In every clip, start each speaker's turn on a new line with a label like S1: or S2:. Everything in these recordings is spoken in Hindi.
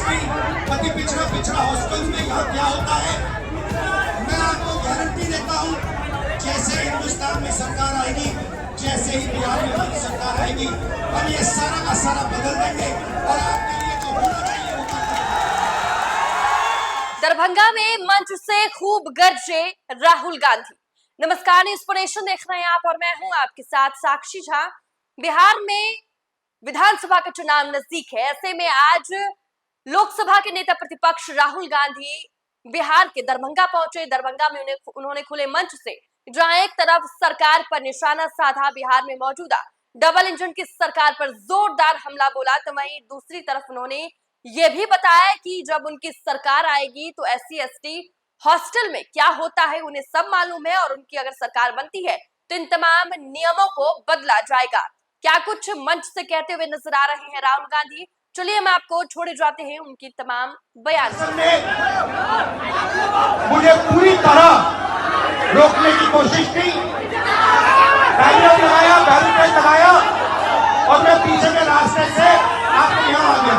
S1: एसटी अति पिछड़ा पिछड़ा हॉस्टल में यहाँ क्या होता है, मैं आपको गारंटी देता हूँ, जैसे हिंदुस्तान में सरकार आएगी, जैसे ही बिहार में हमारी सरकार आएगी, हम ये सारा का सारा बदल देंगे और आपके लिए जो होना चाहिए वो कर देंगे।
S2: दरभंगा में मंच से खूब गरजे राहुल गांधी। नमस्कार, न्यूज़ देख रहे हैं आप और मैं हूं आपके साथ साक्षी झा। बिहार में विधानसभा का चुनाव नजदीक है, ऐसे में आज लोकसभा के नेता प्रतिपक्ष राहुल गांधी बिहार के दरभंगा पहुंचे। दरभंगा में उन्होंने खुले मंच से जहां एक तरफ सरकार पर निशाना साधा, बिहार में मौजूदा डबल इंजन की सरकार पर जोरदार हमला बोला, तो वहीं दूसरी तरफ उन्होंने ये भी बताया कि जब उनकी सरकार आएगी तो SC ST हॉस्टल में क्या होता है उन्हें सब मालूम है और उनकी अगर सरकार बनती है तो इन तमाम नियमों को बदला जाएगा। क्या कुछ मंच से कहते हुए नजर आ रहे हैं राहुल गांधी, चलिए हम आपको छोड़े जाते हैं उनकी तमाम बयान।
S1: मुझे पूरी तरह रोकने की कोशिश की, बैरियर लगाया, बैरिकेड लगाया और मैं पीछे के रास्ते से आपके यहाँ आ गया।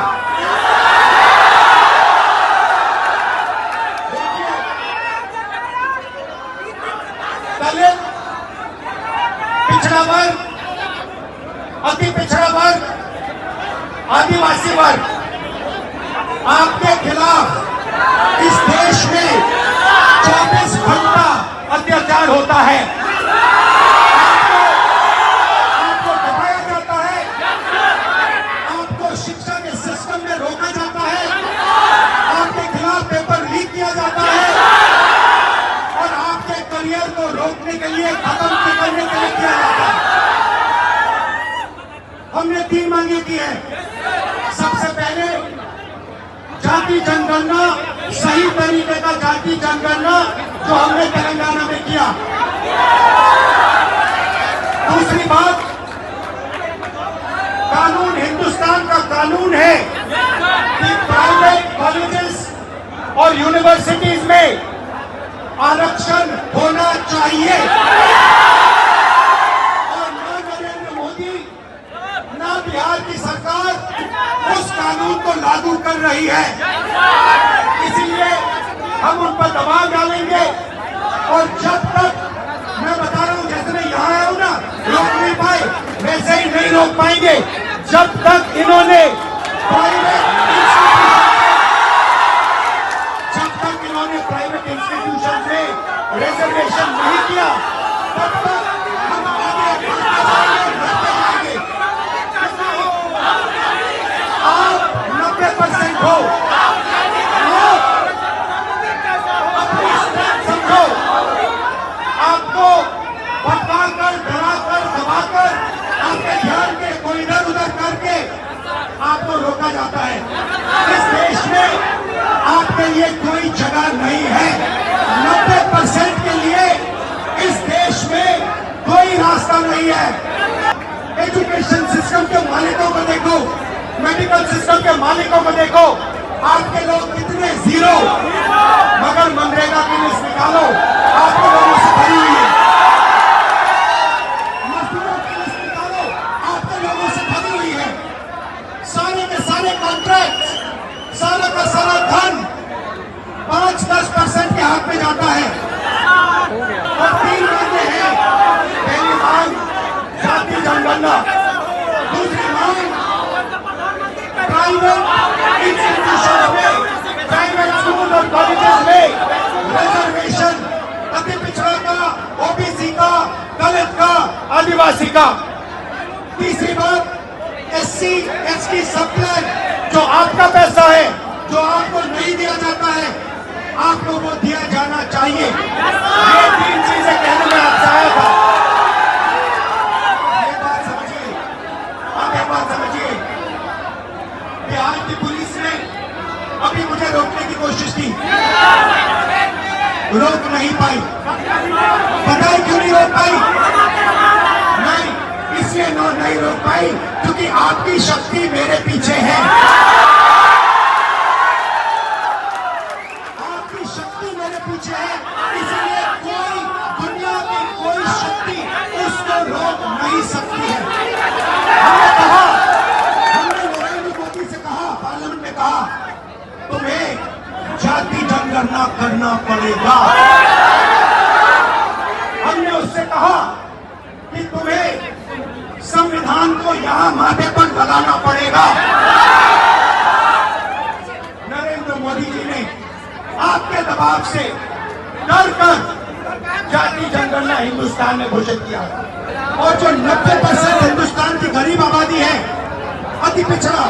S1: दलित, पिछड़ा वर्ग, अति पिछड़ा वर्ग, आदिवासी वर्ग, आपके खिलाफ इस देश में 24 घंटा अत्याचार होता है, आपको दबाया जाता है, आपको शिक्षा के सिस्टम में रोका जाता है, आपके खिलाफ पेपर लीक किया जाता है और आपके करियर को रोकने के लिए, खत्म करने के लिए किया जाता है। हमने 3 मांगे की है। सबसे पहले जाति जनगणना, सही तरीके का जाति जनगणना जो हमने तेलंगाना में किया। दूसरी बात, कानून, हिंदुस्तान का कानून है कि प्राइवेट कॉलेजेस और यूनिवर्सिटीज में आरक्षण होना चाहिए और ना नरेंद्र मोदी ना बिहार की सरकार उस कानून को लागू कर रही है। इसीलिए हम उन पर दबाव डालेंगे और जब तक, मैं बता रहा हूं, जैसे मैं यहाँ आया हूं ना, रोक नहीं पाए, वैसे ही नहीं रोक पाएंगे जब तक इन्होंने प्राइवेट इंस्टीट्यूशन में रिजर्वेशन नहीं किया, तब तक हम आगे बढ़ते जाएंगे। आप 90% हो, अपनी स्ट्रेंथ समझो, आपको भटकाकर, डराकर, दबाकर, आपके ध्यान के कोई इधर उधर करके आपको रोका जाता है। इस देश में आपके लिए कोई जगह नहीं है। 90% के लिए इस देश में कोई रास्ता नहीं है। एजुकेशन सिस्टम के मालिकों को देखो, मेडिकल सिस्टम के मालिकों को देखो, आपके लोग कितने जीरो, मगर मनरेगा की लिस्ट निकालो, आपके लोगों से भरी हुई है। मजदूरों की लिस्ट निकालो, आपके लोगों से भरी हुई है। सारे के सारे कॉन्ट्रैक्ट, सारा का सारा धन 5-10% के हाथ में जाता है और 3 मांगे हैं। पहली मांग जाति जनगणना, दूसरी मांग प्राइवेट इंस्टीट्यूशन में, प्राइवेट स्कूल और कॉलेजेस में रिजर्वेशन, अति पिछड़ा का, OBC का, दलित का, आदिवासी का। तीसरी बात, SC ST सब प्लान, जो आपका पैसा है, जो आपको नहीं दिया जाता है, आपको वो दिया जाना चाहिए। ये 3 चीजें कहने में आपसे आया था। ये बात समझिए, आप एक बात समझिए, बिहार की पुलिस ने अभी मुझे रोकने की कोशिश की, रोक नहीं पाई। पता है क्यों नहीं रोक पाई? नहीं, इसलिए नहीं रोक पाई क्योंकि आपकी शक्ति मेरे पीछे है। पीछे है, इसलिए कोई, दुनिया की कोई शक्ति उसको रोक नहीं सकती है। हमने कहा, हमने नरेंद्र मोदी से कहा, पार्लियामेंट में कहा को यहाँ माथे पर लगाना पड़ेगा। नरेंद्र मोदी जी ने आपके दबाव से डर कर जाति जनगणना हिंदुस्तान में घोषित किया और जो 90% हिंदुस्तान की गरीब आबादी है, अति पिछड़ा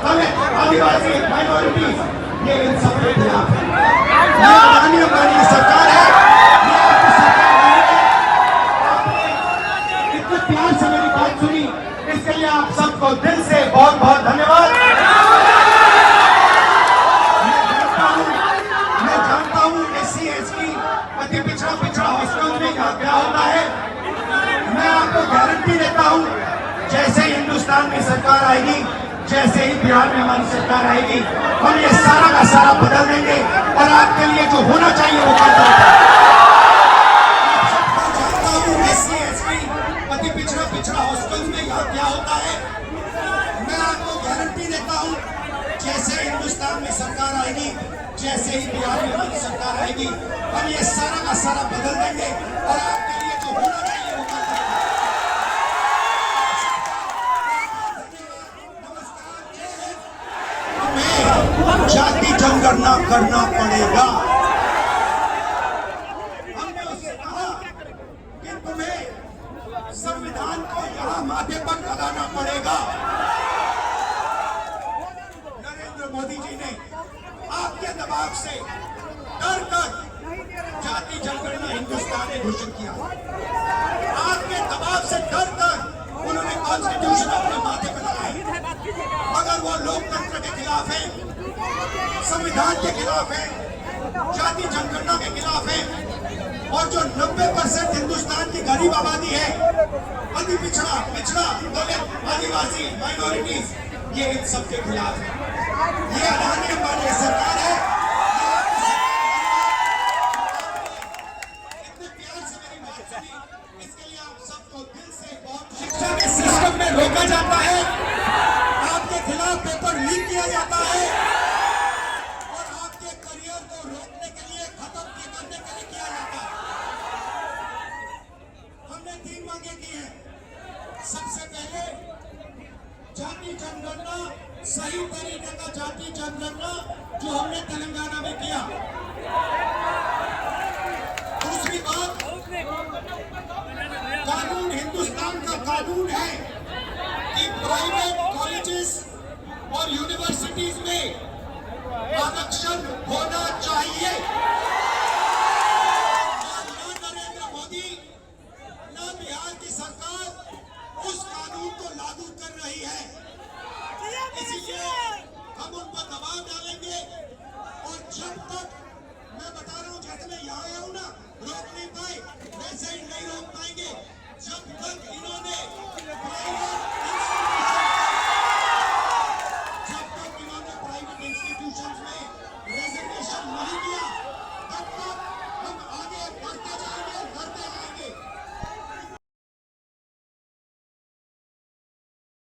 S1: दलित आदिवासी माइनॉरिटी, ये इन सब के खिलाफ है। ये अडानी अंबानी सरकार है, ये आपकी सरकार नहीं है। इतने प्यार से मेरी बात सुनी, इसके लिए आप सबको दिल से बहुत बहुत धन्यवाद। मैं जानता हूँ SC ST अति पिछड़ा हॉस्टल में क्या होता है। मैं आपको गारंटी देता हूँ, जैसे ही हिंदुस्तान में सरकार आएगी, जैसे ही बिहार में हमारी सरकार आएगी, हम ये सारा का सारा बदल देंगे और आपके लिए जो होना चाहिए वो कर देंगे। जानता हूँ SC ST अति पिछड़ा हॉस्टल में क्या होता है। मैं आपको गारंटी देता हूँ, जैसे हिंदुस्तान में सरकार आएगी, जैसे ही बिहार में हमारी सरकार आएगी, हम ये सारा का सारा बदल देंगे और आपके लिए जो होना चाहिए वो कर देंगे। हमें जाति जनगणना करना पड़ेगा। हमने उससे कहा कि तुम्हें संविधान को यहाँ माथे पर लगाना पड़ेगा। नरेंद्र मोदी जी ने आपके दबाव से डर कर जाति जनगणना हिंदुस्तान में घोषित किया। आपके दबाव से डर कर उन्होंने कॉन्स्टिट्यूशन अपने माथे पर लगाई, मगर वो लोकतंत्र के खिलाफ है, संविधान के खिलाफ है, जाति जनगणना के खिलाफ है और जो 90% हिंदुस्तान की गरीब आबादी है, अति पिछड़ा दलित आदिवासी माइनॉरिटीज, ये इन सब के खिलाफ है। ये अडानी अंबानी सरकार है। इतने प्यार से मेरी बात सुनी, इसके लिए आप सबको दिल से बहुत। शिक्षा के सिस्टम में रोका जाता है, आपके खिलाफ पेपर लीक किया जाता है और आपके करियर को रोकने के लिए, खत्म करने के लिए किया जाता है। हमने 3 मांगे की है। सबसे पहले जाति जनगणना, सही तरीके का जाति जनगणना जो हमने तेलंगाना में किया। दूसरी बात, कानून हिंदुस्तान का कानून है कि प्राइवेट कॉलेजेस और यूनिवर्सिटीज में आरक्षण होना चाहिए। ना नरेंद्र मोदी, ना बिहार की सरकार उस कानून को लागू कर रही है। इसीलिए हम उन पर दबाव डालेंगे और जब तक, मैं बता रहा हूं, जैसे मैं यहाँ आया हूं ना, रोक नहीं पाए, वैसे ही नहीं रोक पाएंगे जब तक इन्होंने प्राइवेट